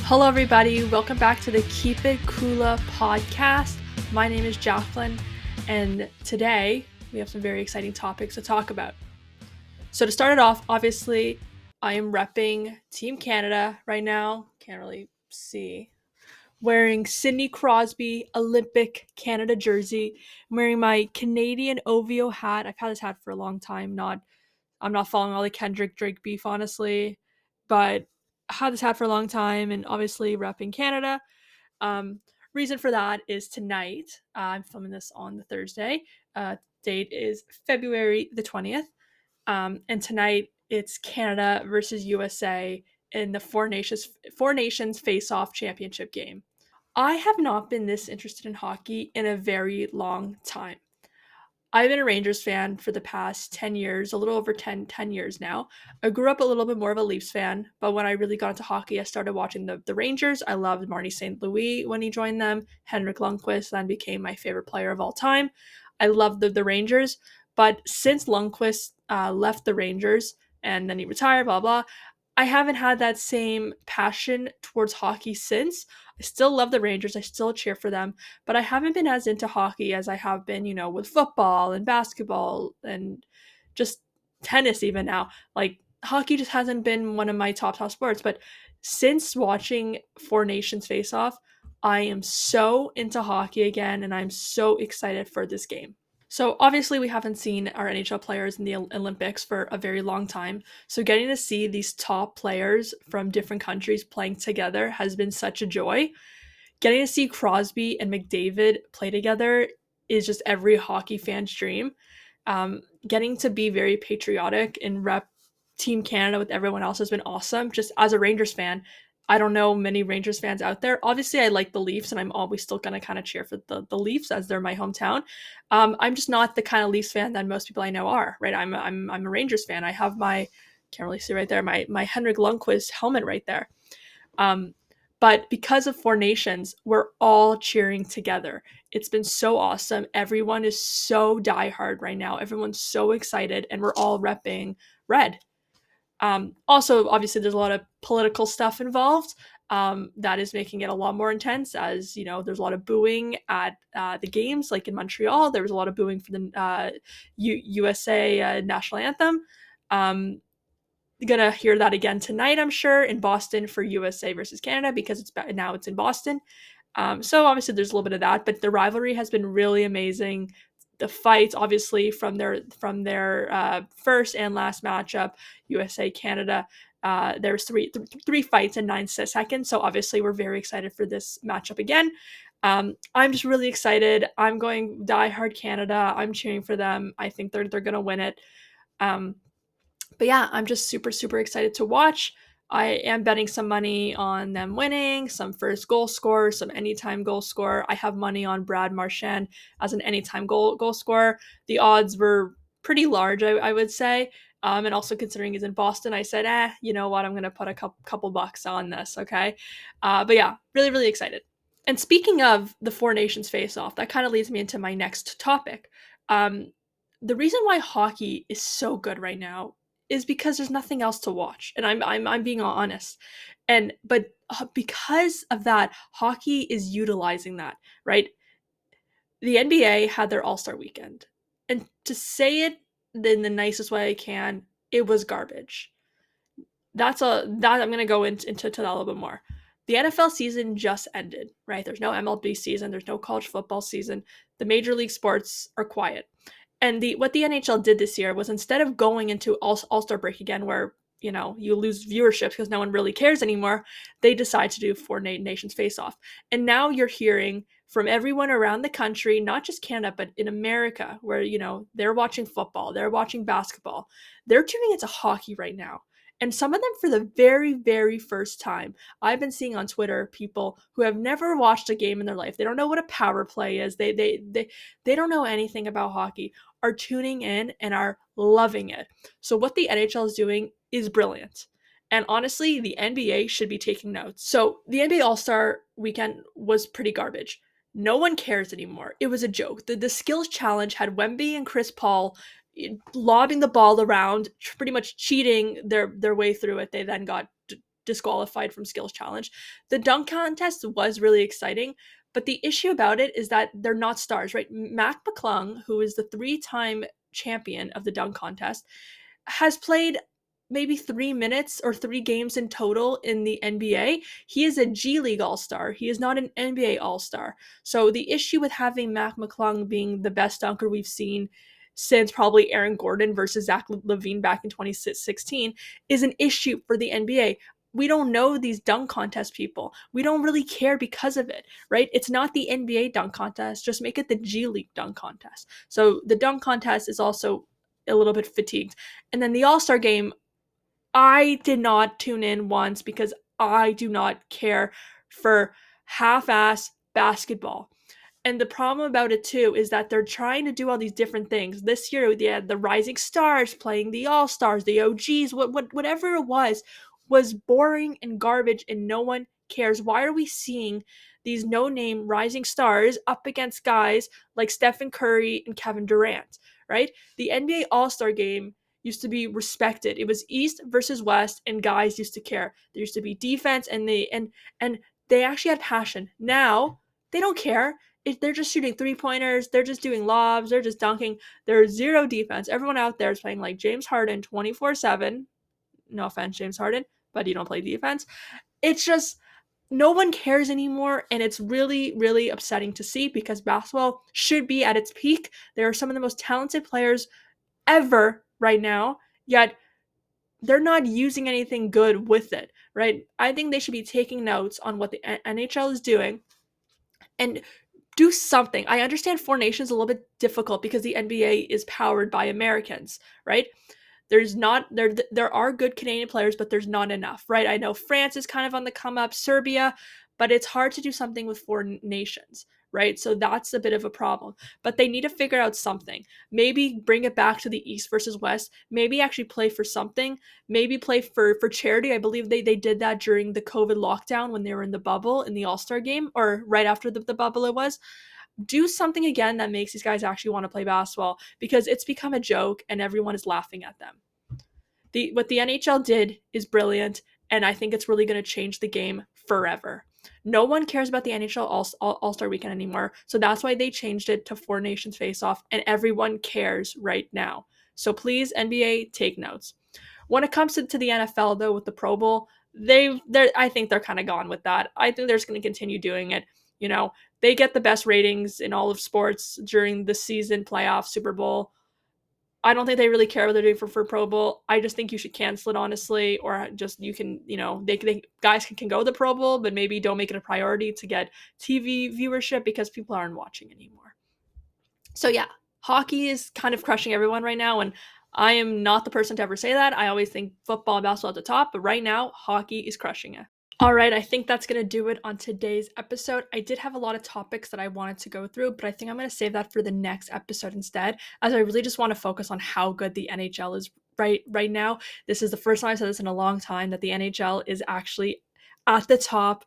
Hello, everybody. Welcome back to the Keep It Kula Podcast. My name is Jacqueline, and today we have some very exciting topics to talk about. So to start it off, obviously, I am repping Team Canada right now. Can't really see. Wearing Sidney Crosby Olympic Canada jersey. I'm wearing my Canadian OVO hat. I've had this hat for a long time. I'm not following all the Kendrick Drake beef, honestly, but I had this hat for a long time, and obviously repping Canada. Um, Reason for that is tonight. I'm filming this on the Thursday. Date is February the 20th, and tonight it's Canada versus USA in the Four Nations Face-Off Championship game. I have not been this interested in hockey in a very long time. I've been a Rangers fan for the past 10 years, a little over 10 years now. I grew up a little bit more of a Leafs fan, but when I really got into hockey, I started watching the Rangers. I loved Marty St. Louis when he joined them. Henrik Lundqvist then became my favorite player of all time. I loved the Rangers, but since Lundqvist left the Rangers and then he retired, blah, blah, I haven't had that same passion towards hockey since. I still love the Rangers. I still cheer for them, but I haven't been as into hockey as I have been, with football and basketball and just tennis even now. Like hockey just hasn't been one of my top sports, but since watching Four Nations Face Off, I am so into hockey again and I'm so excited for this game. So obviously we haven't seen our NHL players in the Olympics for a very long time. So getting to see these top players from different countries playing together has been such a joy. Getting to see Crosby and McDavid play together is just every hockey fan's dream. Getting to be very patriotic and rep Team Canada with everyone else has been awesome. Just as a Rangers fan, I don't know many Rangers fans out there. Obviously, I like the Leafs, and I'm always still going to kind of cheer for the Leafs as they're my hometown. I'm just not the kind of Leafs fan that most people I know are, right? I'm a Rangers fan. I have my, can't really see right there, my Henrik Lundqvist helmet right there. But because of Four Nations, we're all cheering together. It's been so awesome. Everyone is so diehard right now. Everyone's so excited, and we're all repping red. Also, obviously, there's a lot of political stuff involved that is making it a lot more intense. As you know, there's a lot of booing at the games, like in Montreal. There was a lot of booing for the USA national anthem. Gonna hear that again tonight, I'm sure, in Boston for USA versus Canada because it's in Boston. So obviously there's a little bit of that, but the rivalry has been really amazing. The fights, obviously, from their first and last matchup, USA Canada. There's three fights in 9 seconds, so obviously we're very excited for this matchup again. I'm just really excited. I'm going diehard Canada. I'm cheering for them. I think they're gonna win it. But yeah, I'm just super, super excited to watch. I am betting some money on them winning, some first goal scorer, some anytime goal scorer. I have money on Brad Marchand as an anytime goal scorer. The odds were pretty large, I would say. And also considering he's in Boston, I said, you know what? I'm going to put a couple bucks on this, okay? But yeah, really, really excited. And speaking of the Four Nations face-off, that kind of leads me into my next topic. The reason why hockey is so good right now is because there's nothing else to watch, and I'm being honest. But because of that, hockey is utilizing that, right? The NBA had their All-Star weekend, and to say it in the nicest way I can, it was garbage. That I'm gonna go into that a little bit more. The NFL season just ended, right? There's no MLB season, there's no college football season. The major league sports are quiet. And what the NHL did this year was, instead of going into All-Star break again, where you lose viewership because no one really cares anymore, they decide to do Four Nations face-off. And now you're hearing from everyone around the country, not just Canada, but in America, where they're watching football, they're watching basketball, they're tuning into hockey right now. And some of them for the very, very first time. I've been seeing on Twitter people who have never watched a game in their life. They don't know what a power play is. They don't know anything about hockey, are tuning in and are loving it. So what the NHL is doing is brilliant. And honestly, the NBA should be taking notes. So the NBA All-Star weekend was pretty garbage. No one cares anymore. It was a joke. The skills challenge had Wemby and Chris Paul lobbing the ball around, pretty much cheating their way through it. They then got disqualified from skills challenge. The dunk contest was really exciting, but the issue about it is that they're not stars, right? Mac McClung, who is the 3-time champion of the dunk contest, has played maybe 3 minutes or 3 games in total in the NBA. He is a G League All-Star. He is not an NBA All-Star. So the issue with having Mac McClung being the best dunker we've seen since probably Aaron Gordon versus Zach LaVine back in 2016 is an issue for the NBA. We don't know these dunk contest people. We don't really care because of it, right? It's not the NBA dunk contest. Just make it the G League dunk contest. So the dunk contest is also a little bit fatigued. And then the All-Star game, I did not tune in once because I do not care for half-ass basketball. And the problem about it too is that they're trying to do all these different things. This year, they had the Rising Stars playing the All-Stars, the OGs, whatever it was boring and garbage, and no one cares. Why are we seeing these no-name Rising Stars up against guys like Stephen Curry and Kevin Durant, right? The NBA All-Star game used to be respected. It was East versus West, and guys used to care. There used to be defense, and they actually had passion. Now they don't care. They're just shooting 3-pointers. They're just doing lobs. They're just dunking. There's zero defense. Everyone out there is playing like James Harden 24/7. No offense, James Harden, but you don't play defense. It's just no one cares anymore, and it's really, really upsetting to see because basketball should be at its peak. There are some of the most talented players ever right now, yet they're not using anything good with it, right? I think they should be taking notes on what the NHL is doing and do something. I understand Four Nations is a little bit difficult because the NBA is powered by Americans, right? There are good Canadian players, but there's not enough, right? I know France is kind of on the come up, Serbia, but it's hard to do something with Four Nations, right? So that's a bit of a problem. But they need to figure out something. Maybe bring it back to the East versus West. Maybe actually play for something. Maybe play for charity. I believe they did that during the COVID lockdown when they were in the bubble in the All-Star game, or right after the bubble it was. Do something again that makes these guys actually want to play basketball, because it's become a joke and everyone is laughing at them. What the NHL did is brilliant, and I think it's really going to change the game forever. No one cares about the NHL All-Star Weekend anymore, so that's why they changed it to Four Nations Face-Off, and everyone cares right now. So please, NBA, take notes. When it comes to the NFL, though, with the Pro Bowl, I think they're kind of gone with that. I think they're just going to continue doing it. You know, they get the best ratings in all of sports during the season, playoff, Super Bowl. I don't think they really care what they're doing for Pro Bowl. I just think you should cancel it, honestly, or just you can, guys can go to the Pro Bowl, but maybe don't make it a priority to get TV viewership because people aren't watching anymore. So yeah, hockey is kind of crushing everyone right now, and I am not the person to ever say that. I always think football and basketball at the top, but right now, hockey is crushing it. All right, I think that's going to do it on today's episode. I did have a lot of topics that I wanted to go through, but I think I'm going to save that for the next episode instead, as I really just want to focus on how good the NHL is right now. This is the first time I've said this in a long time, that the NHL is actually at the top.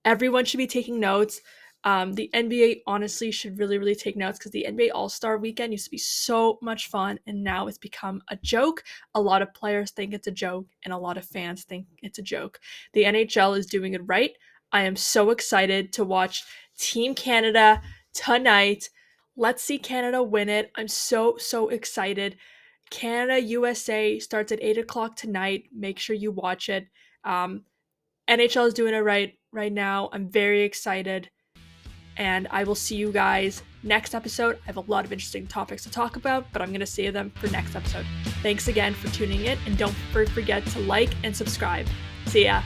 Everyone should be taking notes. The NBA honestly should really, really take notes, because the NBA All-Star Weekend used to be so much fun, and now it's become a joke. A lot of players think it's a joke, and a lot of fans think it's a joke. The NHL is doing it right. I am so excited to watch Team Canada tonight. Let's see Canada win it. I'm so, so excited. Canada, USA starts at 8 o'clock tonight. Make sure you watch it. NHL is doing it right now. I'm very excited. And I will see you guys next episode. I have a lot of interesting topics to talk about, but I'm going to save them for next episode. Thanks again for tuning in, and don't forget to like and subscribe. See ya.